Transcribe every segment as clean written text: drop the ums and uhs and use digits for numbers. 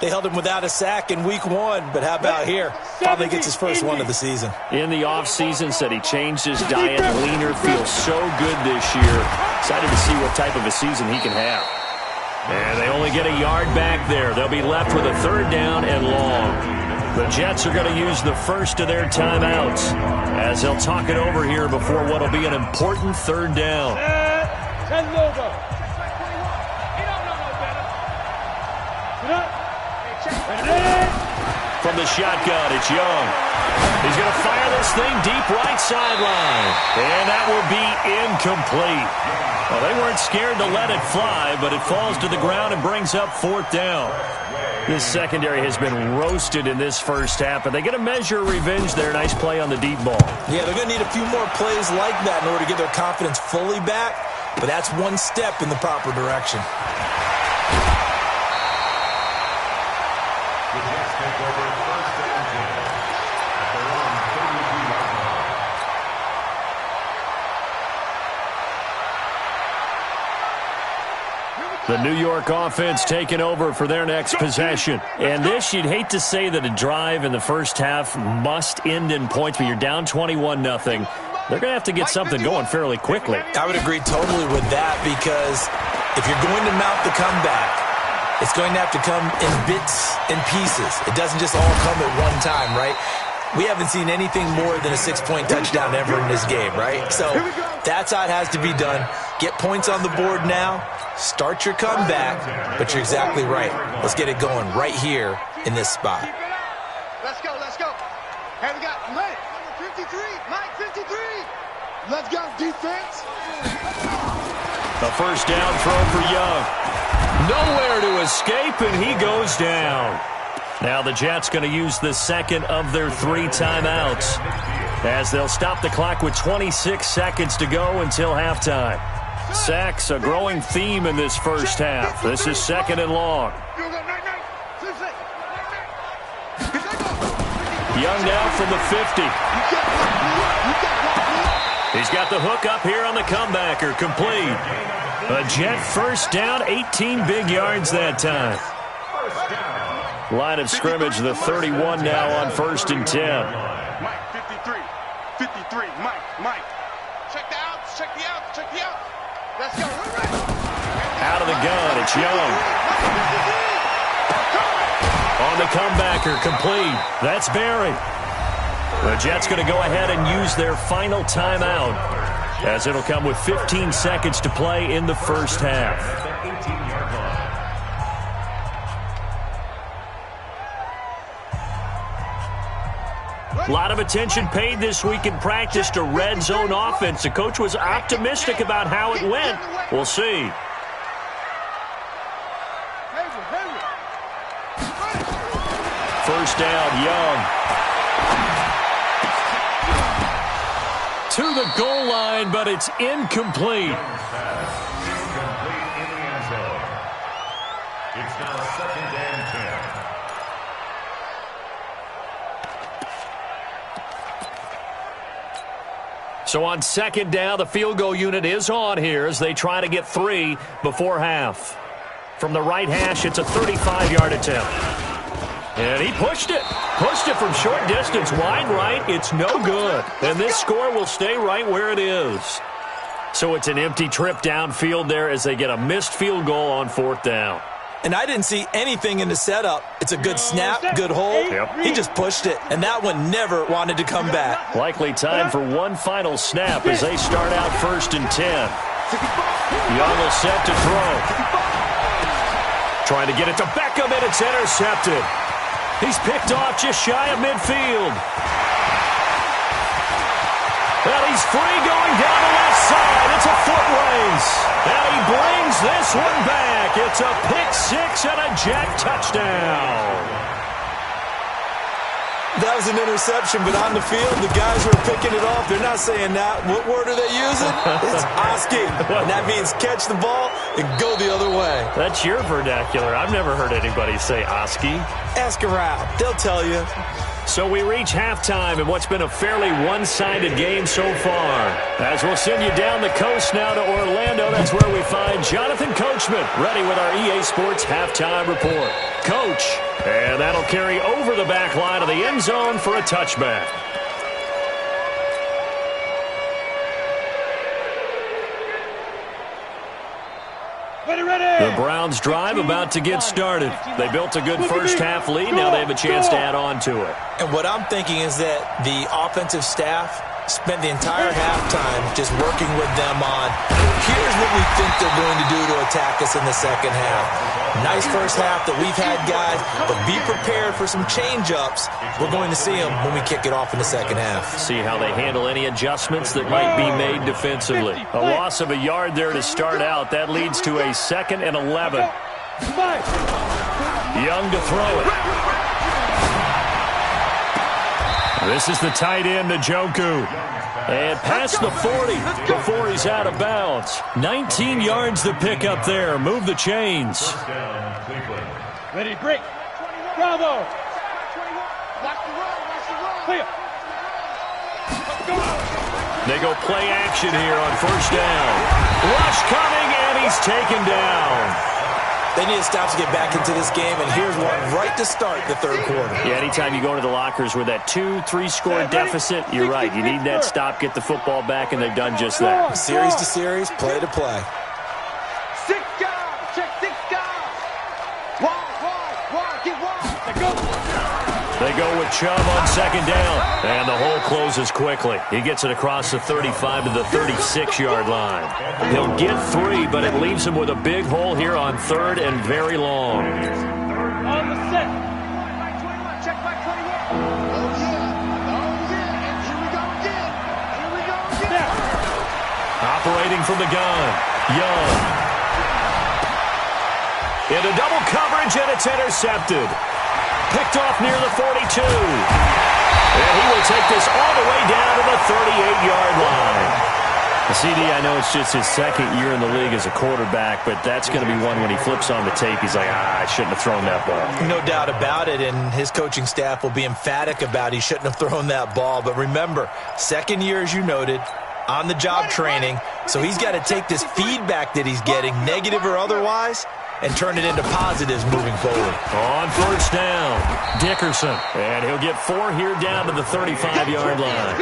They held him without a sack in week 1, but how about here? Finally gets his first one of the season. In the offseason, said he changed his diet, leaner, feels so good this year. Excited to see what type of a season he can have. And they only get a yard back there. They'll be left with a 3rd down and long. The Jets are going to use the first of their timeouts as they'll talk it over here before what will be an important 3rd down. From the shotgun, it's Young. He's going to fire this thing deep right sideline. And that will be incomplete. Well, they weren't scared to let it fly, but it falls to the ground and brings up 4th down. This secondary has been roasted in this first half, but they get a measure of revenge there. Nice play on the deep ball. Yeah, they're going to need a few more plays like that in order to get their confidence fully back, but that's one step in the proper direction. The New York offense taking over for their next possession. And this, you'd hate to say that a drive in the first half must end in points, but you're down 21-0. They're going to have to get something going fairly quickly. I would agree totally with that, because if you're going to mount the comeback, it's going to have to come in bits and pieces. It doesn't just all come at one time, right? We haven't seen anything more than a 6-point touchdown ever in this game, right? So that's how it has to be done. Get points on the board now. Start your comeback, but you're exactly right. Let's get it going right here in this spot. Let's go, let's go. Hey, we got Mike, number 53, Mike 53. Let's go, defense. A first down throw for Young. Nowhere to escape, and he goes down. Now the Jets going to use the second of their 3 timeouts as they'll stop the clock with 26 seconds to go until halftime. Sacks, a growing theme in this first half. This is 2nd and long. Young now from the 50. He's got the hook up here on the comebacker, complete. A Jet first down, 18 big yards that time. Line of scrimmage, the 31 now on 1st and 10. Mike 53, 53, Mike. Check the outs, check the outs, check the outs. Let's go. Out of the gun, it's Young. On the comebacker, complete. That's Barry. The Jets going to go ahead and use their final timeout, as it'll come with 15 seconds to play in the first half. A lot of attention paid this week in practice to red zone offense. The coach was optimistic about how it went. We'll see. First down, Young. To the goal line, but it's incomplete. It's now 2nd and 10. So on 2nd down, the field goal unit is on here as they try to get 3 before half. From the right hash, it's a 35-yard attempt. And he pushed it. Pushed it from short distance, wide right. It's no good. And this score will stay right where it is. So it's an empty trip downfield there as they get a missed field goal on 4th down. And I didn't see anything in the setup. It's a good snap, good hold. Yep. He just pushed it, and that one never wanted to come back. Likely time for one final snap as they start out 1st and 10. Young will set to throw. Trying to get it to Beckham, and it's intercepted. He's picked off just shy of midfield. Well, he's free going down the left side. It's a foot race. And he brings this one back. It's a pick-6 and a Jet touchdown. That was an interception, but on the field, the guys who are picking it off, they're not saying that. What word are they using? It's asking. And that means catch the ball and go the other way. That's your vernacular. I've never heard anybody say Oski. Ask around. They'll tell you. So we reach halftime in what's been a fairly one-sided game so far. As we'll send you down the coast now to Orlando, that's where we find Jonathan Coachman ready with our EA Sports Halftime Report. Coach. And that'll carry over the back line of the end zone for a touchback. The Browns' drive about to get started. They built a good first-half lead. Now they have a chance to add on to it. And what I'm thinking is that the offensive staff spent the entire halftime just working with them on, here's what we think they're going to do to attack us in the second half. Nice first half that we've had, guys, but be prepared for some change-ups. We're going to see them when we kick it off in the second half. See how they handle any adjustments that might be made defensively. A loss of a yard there to start out. That leads to a 2nd and 11. Young to throw it. This is the tight end, Njoku. And past the 40 before he's out of bounds. 19 yards to pick up there. Move the chains. Ready, break. Bravo. Watch the run. Clear. They go play action here on first down. Rush coming, and he's taken down. They need to stop to get back into this game, and here's one right to start the third quarter. Yeah, anytime you go into the lockers with that 2-3 score deficit, you're right. You need that stop, get the football back, and they've done just that. Series to series, play to play. 6 guys. Check 6 guys. Wide. Get wide. Go. They go with Chubb on second down, and the hole closes quickly. He gets it across the 35 to the 36-yard line. He'll get 3, but it leaves him with a big hole here on third and very long. On the set. Check back 21. Oh, yeah. And here we go again. Operating from the gun. Young. Into double coverage, and it's intercepted. Picked off near the 42. And he will take this all the way down to the 38-yard line. CD, I know it's just his 2nd year in the league as a quarterback, but that's going to be one when he flips on the tape, he's like, I shouldn't have thrown that ball. No doubt about it, and his coaching staff will be emphatic about he shouldn't have thrown that ball. But remember, 2nd year, as you noted, on-the-job training, so he's got to take this feedback that he's getting, negative or otherwise, and turn it into positives moving forward. On first down, Dickerson. And he'll get 4 here down to the 35-yard line.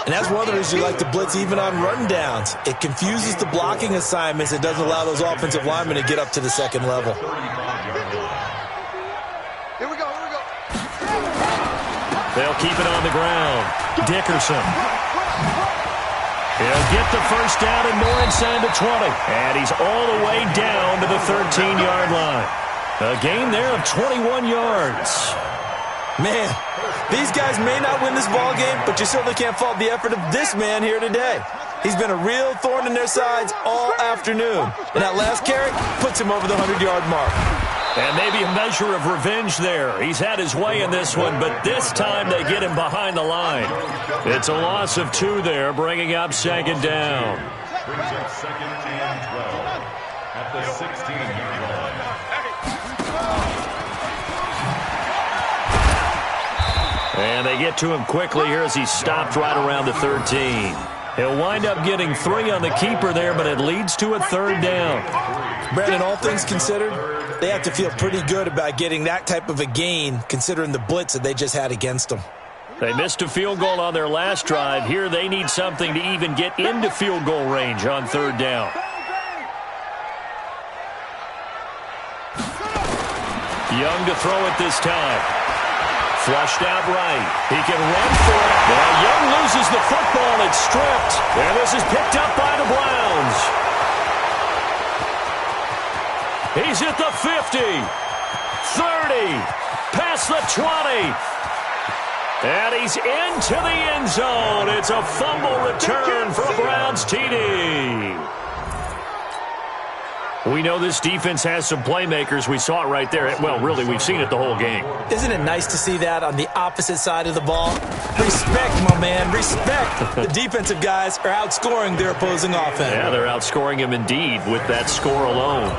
And that's one of the reasons you like to blitz even on run downs. It confuses the blocking assignments. It doesn't allow those offensive linemen to get up to the second level. Here we go. They'll keep it on the ground. Dickerson. He'll get the first down and more inside the 20. And he's all the way down to the 13-yard line. A gain there of 21 yards. Man, these guys may not win this ball game, but you certainly can't fault the effort of this man here today. He's been a real thorn in their sides all afternoon. And that last carry puts him over the 100-yard mark. And maybe a measure of revenge there. He's had his way in this one, but this time they get him behind the line. It's a loss of 2 there, bringing up second down. Brings up 2nd and 12 at the 16-yard line. And they get to him quickly here as he's stopped right around the 13. He'll wind up getting 3 on the keeper there, but it leads to a 3rd down. Brandon, all things considered, they have to feel pretty good about getting that type of a gain, considering the blitz that they just had against them. They missed a field goal on their last drive. Here they need something to even get into field goal range on 3rd down. Young to throw it this time. Flushed out right. He can run for it. Now Young loses the football. It's stripped. And this is picked up by the Browns. He's at the 50. 30. Past the 20. And he's into the end zone. It's a fumble return for a Browns TD. We know this defense has some playmakers. We saw it right there. Well, really, we've seen it the whole game. Isn't it nice to see that on the opposite side of the ball? Respect, my man, respect. The defensive guys are outscoring their opposing offense. Yeah, they're outscoring him indeed with that score alone.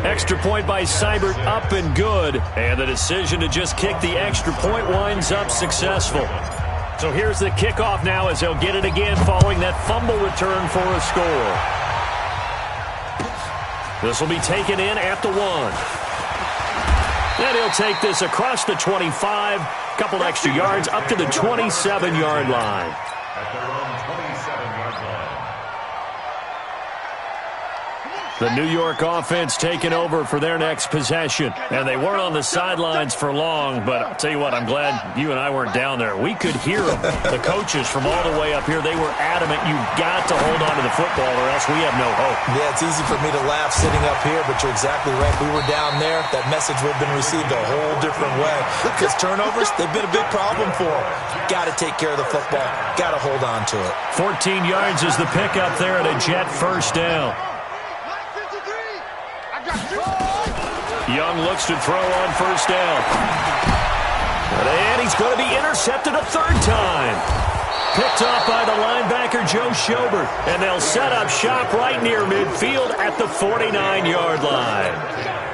Extra point by Seibert, up and good. And the decision to just kick the extra point winds up successful. So here's the kickoff now as they'll get it again following that fumble return for a score. This will be taken in at the 1. And he'll take this across the 25, a couple extra yards up to the 27-yard line. At their own 27-yard line. The New York offense taking over for their next possession. And they weren't on the sidelines for long, but I'll tell you what, I'm glad you and I weren't down there. We could hear them. The coaches from all the way up here, they were adamant, you've got to hold on to the football or else we have no hope. Yeah, it's easy for me to laugh sitting up here, but you're exactly right. We were down there. That message would have been received a whole different way. Because turnovers, they've been a big problem for them. Got to take care of the football. Got to hold on to it. 14 yards is the pickup there at a Jet first down. Young looks to throw on first down. And he's going to be intercepted a third time. Picked off by the linebacker, Joe Schobert. And they'll set up shop right near midfield at the 49-yard line.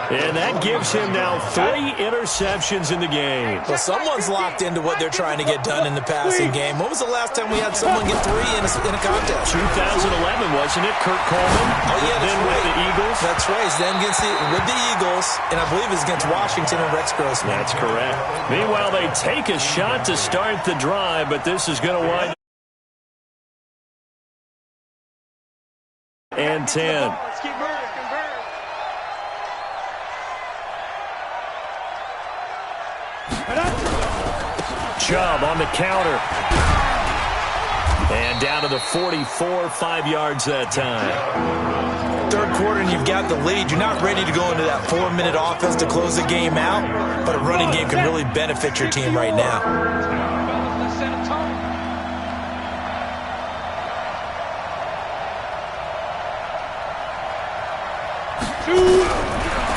And that gives him now 3 interceptions in the game. Well, someone's locked into what they're trying to get done in the passing game. When was the last time we had someone get 3 in a contest? 2011, wasn't it? Kurt Coleman. Oh, yeah, that's then right. With the Eagles. That's right. Then with the Eagles, and I believe it's against Washington and Rex Grossman. That's correct. Meanwhile, they take a shot to start the drive, but this is going to wind up. And 10. Chubb on the counter. And down to the 44, 5 yards that time. Third quarter and you've got the lead. You're not ready to go into that 4-minute offense to close the game out, but a running game can really benefit your team right now.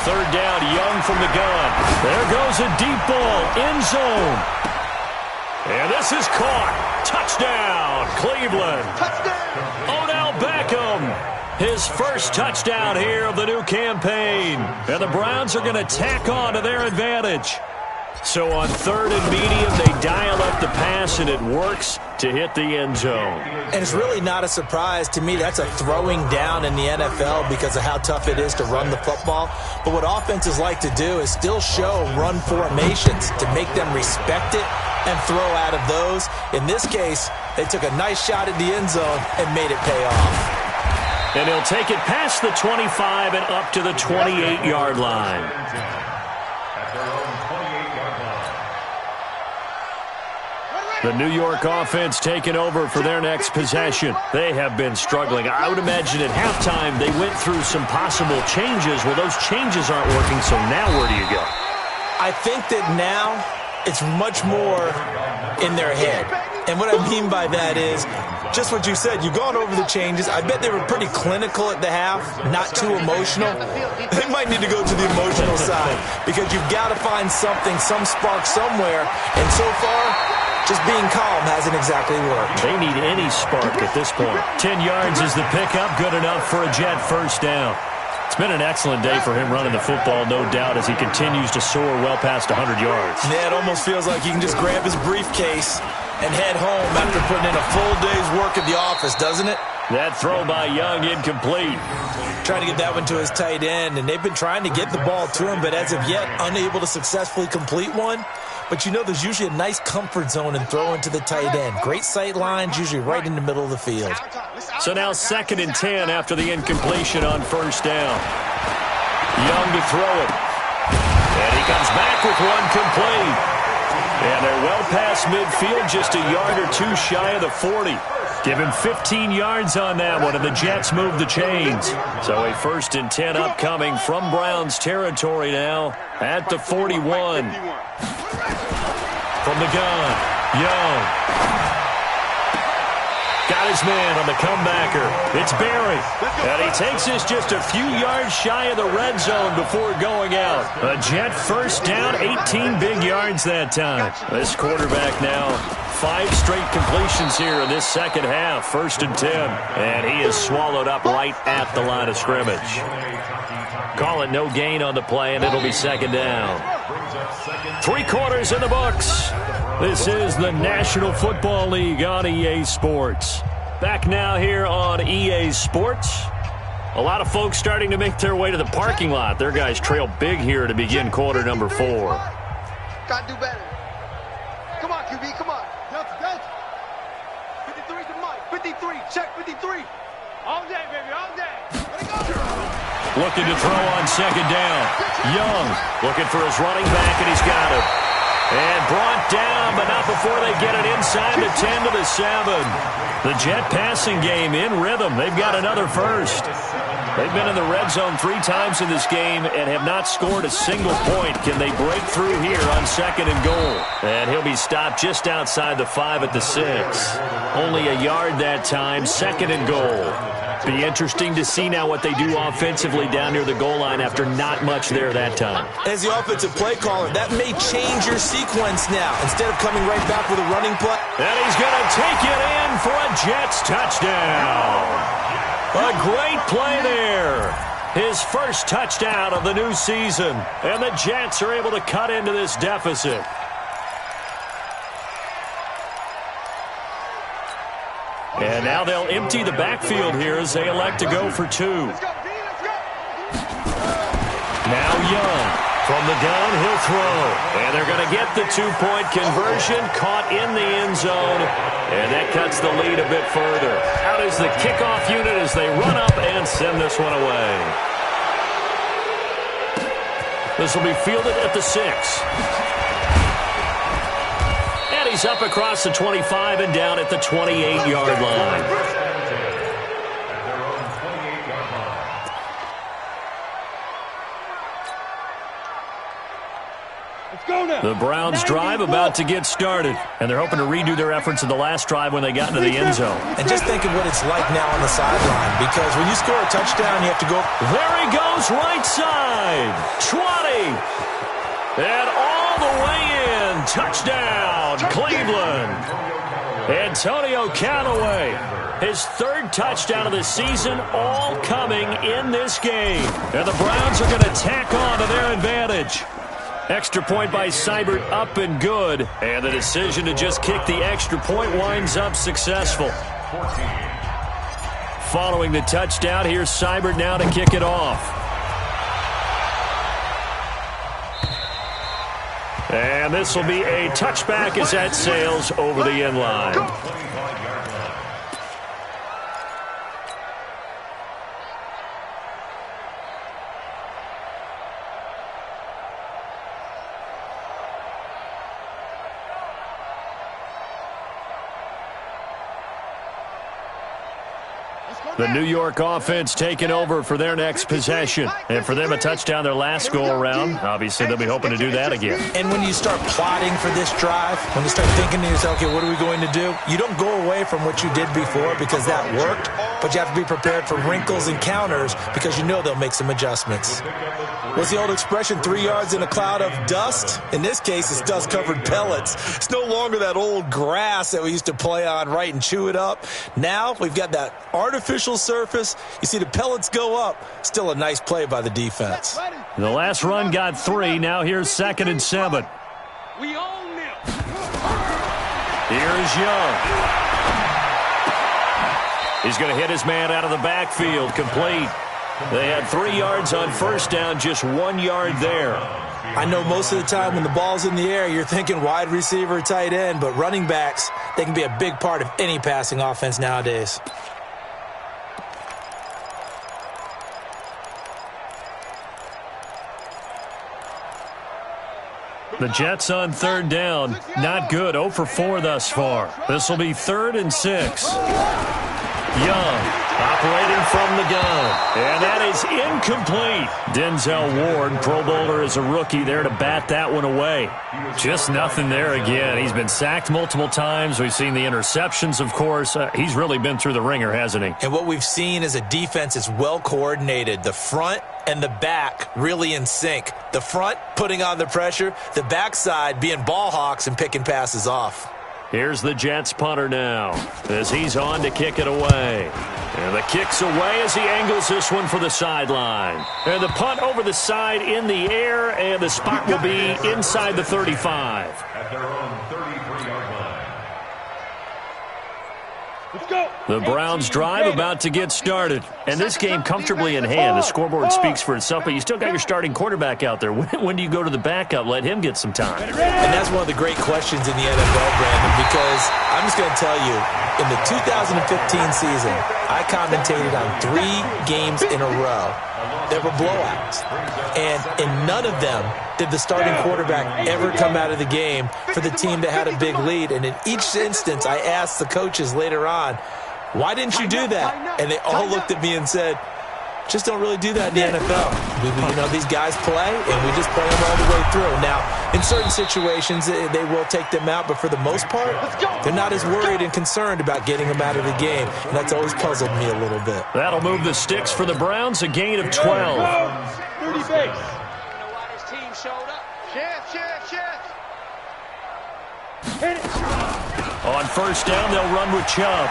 Third down, Young from the gun. There goes a deep ball, end zone. And this is caught. Touchdown, Cleveland. Touchdown. Odell Beckham. His first touchdown here of the new campaign. And the Browns are going to tack on to their advantage. So on third and medium, they dial up the pass, and it works to hit the end zone. And it's really not a surprise to me. That's a throwing down in the NFL because of how tough it is to run the football. But what offenses like to do is still show run formations to make them respect it and throw out of those. In this case, they took a nice shot at the end zone and made it pay off. And he'll take it past the 25 and up to the 28-yard line. The New York offense taking over for their next possession. They have been struggling. I would imagine at halftime they went through some possible changes. Well, those changes aren't working, so now where do you go? I think that now it's much more in their head. And what I mean by that is just what you said. You've gone over the changes. I bet they were pretty clinical at the half, not too emotional. They might need to go to the emotional side because you've got to find something, some spark somewhere. And so far, just being calm hasn't exactly worked. They need any spark at this point. 10 yards is the pickup, good enough for a Jet first down. It's been an excellent day for him running the football, no doubt, as he continues to soar well past 100 yards. Yeah, it almost feels like he can just grab his briefcase and head home after putting in a full day's work at the office, doesn't it? That throw by Young incomplete. Trying to get that one to his tight end, and they've been trying to get the ball to him, but as of yet, unable to successfully complete one. But you know there's usually a nice comfort zone in throwing to the tight end. Great sight lines, usually right in the middle of the field. So now 2nd and 10 after the incompletion on first down. Young to throw it. And he comes back with one complete. And they're well past midfield, just a yard or two shy of the 40. Give him 15 yards on that one, and the Jets move the chains. So a 1st and 10 upcoming from Browns territory now at the 41. From the gun, Young. Got his man on the comebacker. It's Barry. And he takes this just a few yards shy of the red zone before going out. A Jet first down, 18 big yards that time. This quarterback now, 5 straight completions here in this second half. 1st and 10. And he is swallowed up right at the line of scrimmage. Call it no gain on the play, and it'll be 2nd down. 3 quarters in the books. This is the National Football League on EA Sports. Back now here on EA Sports. A lot of folks starting to make their way to the parking lot. Their guys trail big here to begin quarter number 4. Gotta do better. Come on, QB, come on. 53 to Mike. 53, check 53. All day, baby, all day. Let it go. Looking to throw on second down. Young looking for his running back, and he's got it. And brought down, but not before they get it inside the 10 to the 7. The Jet passing game in rhythm. They've got another first. They've been in the red zone 3 times in this game and have not scored a single point. Can they break through here on second and goal? And he'll be stopped just outside the 5 at the 6. Only a yard that time, second and goal. Be interesting to see now what they do offensively down near the goal line after not much there that time. As the offensive play caller, that may change your sequence now. Instead of coming right back with a running play. And he's going to take it in for a Jets touchdown. A great play there. His first touchdown of the new season. And the Jets are able to cut into this deficit. And now they'll empty the backfield here as they elect to go for 2. Now Young from the gun, he'll throw. And they're going to get the 2-point conversion, caught in the end zone. And that cuts the lead a bit further. Out is the kickoff unit as they run up and send this one away. This will be fielded at the 6. He's up across the 25 and down at the 28-yard line. The Browns drive about to get started, and they're hoping to redo their efforts in the last drive when they got into the end zone. And just think of what it's like now on the sideline, because when you score a touchdown, you have to go. There he goes, right side. 20. And all the way in. Touchdown, Cleveland. Antonio Callaway, his 3rd touchdown of the season, all coming in this game. And the Browns are going to tack on to their advantage. Extra point by Seibert, up and good. And the decision to just kick the extra point winds up successful. Following the touchdown, here's Seibert now to kick it off. And this will be a touchback as that sails over the end line. The New York offense taking over for their next possession. And for them, a touchdown their last go-around. Obviously, they'll be hoping to do that again. And when you start plotting for this drive, when you start thinking to yourself, okay, what are we going to do? You don't go away from what you did before because that worked, but you have to be prepared for wrinkles and counters because you know they'll make some adjustments. What's the old expression, 3 yards in a cloud of dust? In this case, it's dust-covered pellets. It's no longer that old grass that we used to play on, right, and chew it up. Now we've got that artificial surface. You see the pellets go up. Still a nice play by the defense. The last run got 3. Now here's 2nd and 7. We own them. Here's Young. He's going to hit his man out of the backfield. Complete. They had 3 yards on first down, just 1 yard there. I know most of the time when the ball's in the air, you're thinking wide receiver, tight end, but running backs, they can be a big part of any passing offense nowadays. The Jets on 3rd down. Not good. 0 for 4 thus far. This will be 3rd and 6. Young operating from the gun. And that is incomplete. Denzel Ward, Pro Bowler as a rookie, there to bat that one away. Just nothing there again. He's been sacked multiple times. We've seen the interceptions, of course. He's really been through the ringer, hasn't he? And what we've seen is a defense is well coordinated. The front and the back really in sync. The front putting on the pressure, the backside being ball hawks and picking passes off. Here's the Jets punter now as he's on to kick it away. And the kick's away as he angles this one for the sideline. And the punt over the side in the air, and the spot will be inside the 35. At their own 33-yard line. Let's go. The Browns drive about to get started. And this game comfortably in hand. The scoreboard speaks for itself, but you still got your starting quarterback out there. When do you go to the backup? Let him get some time. And that's one of the great questions in the NFL, Brandon, because I'm just going to tell you, in the 2015 season, I commentated on 3 games in a row. There were blowouts. And in none of them did the starting quarterback ever come out of the game for the team that had a big lead. And in each instance, I asked the coaches later on, why didn't you do that? And they all looked at me and said, just don't really do that in the NFL. These guys play, and we just play them all the way through. Now, in certain situations, they will take them out, but for the most part, they're not as worried and concerned about getting them out of the game, and that's always puzzled me a little bit. That'll move the sticks for the Browns, a gain of 12. 30 base. Hit it. On first down, they'll run with Chubb.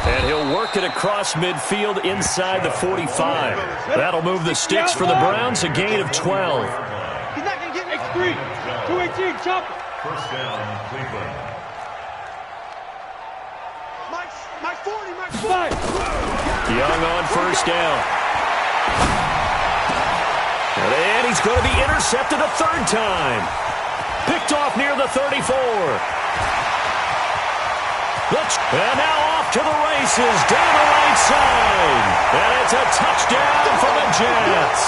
And he'll work it across midfield inside the 45. That'll move the sticks for the Browns, a gain of 12. He's not going to get X3. 218, chop it. First down, Cleveland. Mike 40, Mike 5. Young on first down. And he's going to be intercepted a third time. Picked off near the 34. And now off to the races, down the right side. And it's a touchdown for the Jets.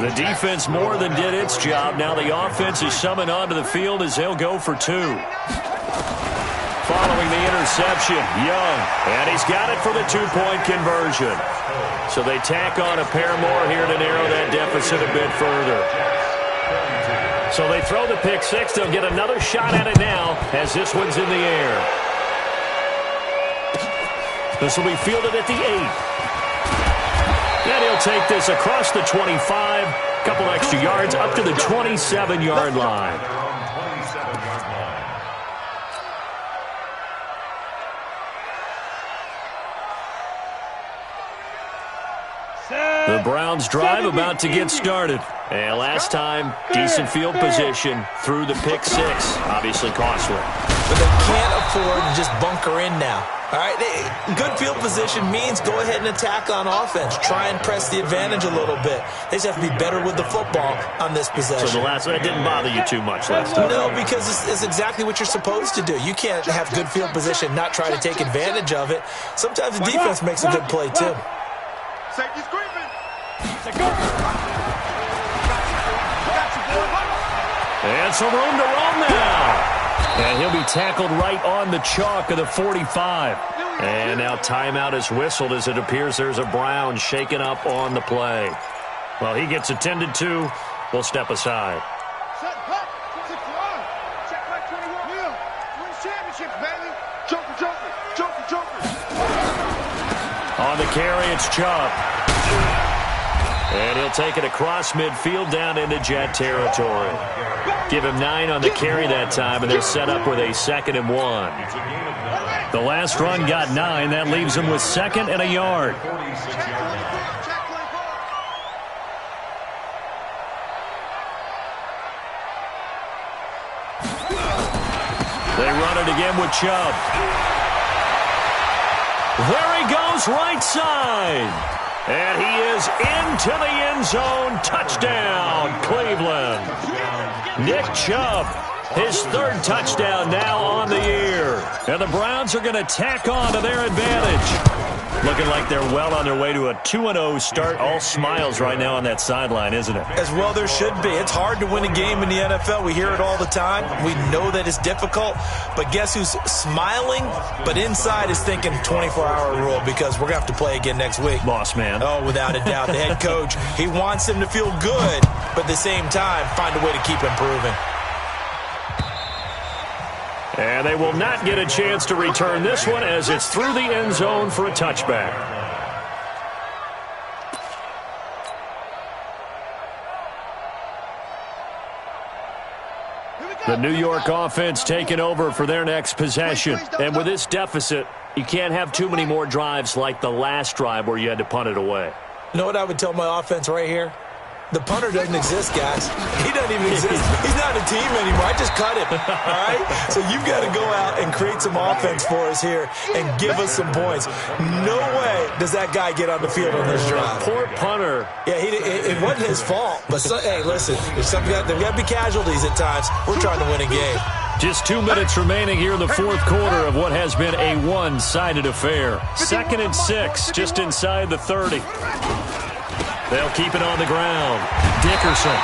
The defense more than did its job. Now the offense is summoned onto the field as they'll go for 2. Following the interception, Young, and he's got it for the 2-point conversion. So they tack on a pair more here to narrow that deficit a bit further. So they throw the pick 6. They'll get another shot at it now as this one's in the air. This will be fielded at the 8. And he'll take this across the 25, couple extra yards up to the 27-yard line. The Browns drive about to get started. And last time, decent field position through the pick 6. Obviously costly. But they can't afford to just bunker in now. All right, good field position means go ahead and attack on offense. Try and press the advantage a little bit. They just have to be better with the football on this possession. So the last one, it didn't bother you too much last time? No, because it's exactly what you're supposed to do. You can't have good field position, not try to take advantage of it. Sometimes the defense makes a good play, too. Safety's creeping. And some room to roam now. And he'll be tackled right on the chalk of the 45. And now timeout is whistled as it appears there's a Brown shaken up on the play. Well, he gets attended to. We'll step aside. Set, hut, 61. Check my 21. Will, win championships, baby. Joker. On the carry, it's Chubb. And he'll take it across midfield down into Jet territory. Give him 9 on the carry that time, and they're set up with a 2nd and 1. The last run got 9. That leaves him with 2nd and a yard. They run it again with Chubb. There he goes, right side. And he is into the end zone. Touchdown, Cleveland. Nick Chubb, his 3rd touchdown now on the year. And the Browns are going to tack on to their advantage. Looking like they're well on their way to a 2-0 start. All smiles right now on that sideline, isn't it? As well there should be. It's hard to win a game in the NFL. We hear it all the time. We know that it's difficult. But guess who's smiling, but inside is thinking 24-hour rule because we're going to have to play again next week. Boss man. Oh, without a doubt. The head coach, he wants them to feel good, but at the same time, find a way to keep improving. And they will not get a chance to return this one as it's through the end zone for a touchback. The New York offense taking over for their next possession. And with this deficit, You can't have too many more drives like the last drive where you had to punt it away. You know what I would tell my offense right here? The punter doesn't exist, guys. He doesn't even exist. He's not a team anymore. I just cut him, all right? So you've got to go out and create some offense for us here and give us some points. No way does that guy get on the field on this drive. Poor punter. Yeah, it wasn't his fault. But, hey, listen, there's got to be casualties at times. We're trying to win a game. Just 2 minutes remaining here in the fourth quarter of what has been a one-sided affair. 2nd and 6, just inside the 30. They'll keep it on the ground. Dickerson.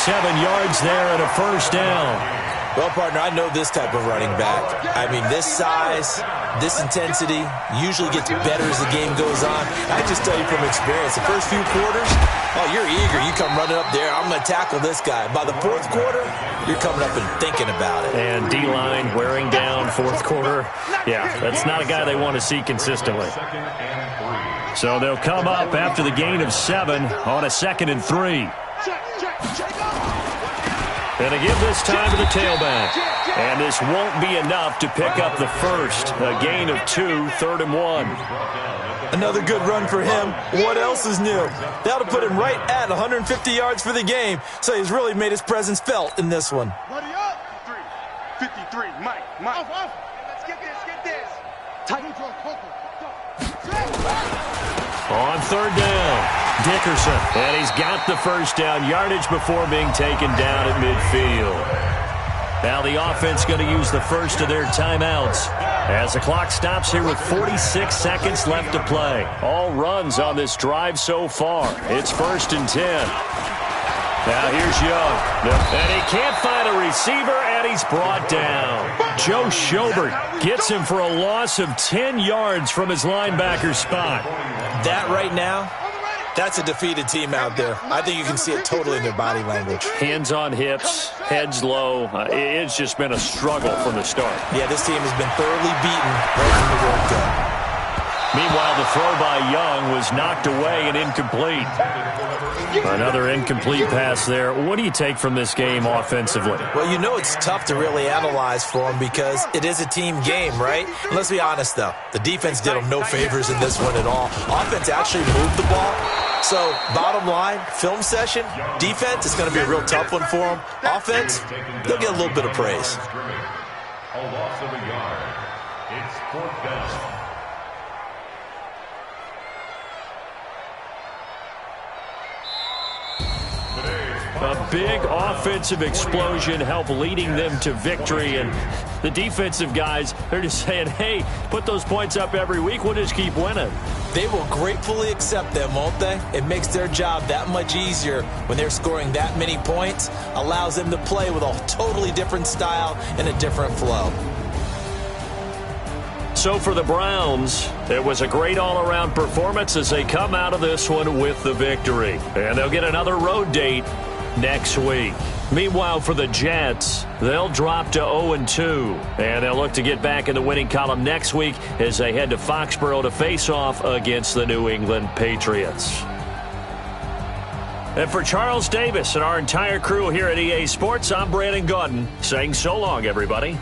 7 yards there and a first down. Well, partner, I know this type of running back. I mean, this size, this intensity usually gets better as the game goes on. I just tell you from experience, the first few quarters, oh, you're eager. You come running up there. I'm going to tackle this guy. By the fourth quarter, you're coming up and thinking about it. And D-line wearing down fourth quarter. Yeah, that's not a guy they want to see consistently. So they'll come up after the gain of 7 on a 2nd and 3. And they give this time to the tailback. And this won't be enough to pick up the first. A gain of 2, 3rd and 1. Another good run for him. What else is new? That'll put him right at 150 yards for the game. So he's really made his presence felt in this one. 53, Mike. Let's get this. Tight. On 3rd down, Dickerson. And he's got the first down yardage before being taken down at midfield. Now the offense going to use the first of their timeouts as the clock stops here with 46 seconds left to play. All runs on this drive so far. It's 1st and 10. Now here's Young. And he can't find a receiver, and he's brought down. Joe Schobert gets him for a loss of 10 yards from his linebacker spot. That right now, that's a defeated team out there. I think you can see it totally in their body language. Hands on hips, heads low. It's just been a struggle from the start. Yeah, this team has been thoroughly beaten right from the word go. Meanwhile, the throw by Young was knocked away and incomplete. Another incomplete pass there. What do you take from this game offensively? Well, you know it's tough to really analyze for them because it is a team game, right? And let's be honest, though. The defense did them no favors in this one at all. Offense actually moved the ball. So, bottom line, film session, defense, it's going to be a real tough one for them. Offense, they'll get a little bit of praise. A loss of a yard. It's 4th down. A big offensive explosion helped leading them to victory, and the defensive guys, they're just saying, hey, put those points up every week, we'll just keep winning. They will gratefully accept them, won't they? It makes their job that much easier when they're scoring that many points, allows them to play with a totally different style and a different flow. So for the Browns, it was a great all-around performance as they come out of this one with the victory. And they'll get another road date next week. Meanwhile, for the Jets, they'll drop to 0-2. And they'll look to get back in the winning column next week as they head to Foxborough to face off against the New England Patriots. And for Charles Davis and our entire crew here at EA Sports, I'm Brandon Gaudin saying so long, everybody.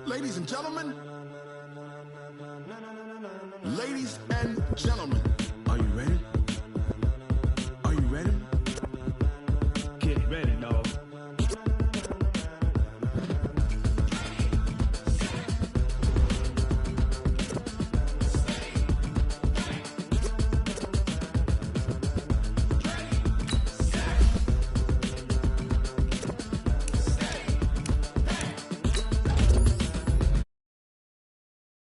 Ladies and gentlemen,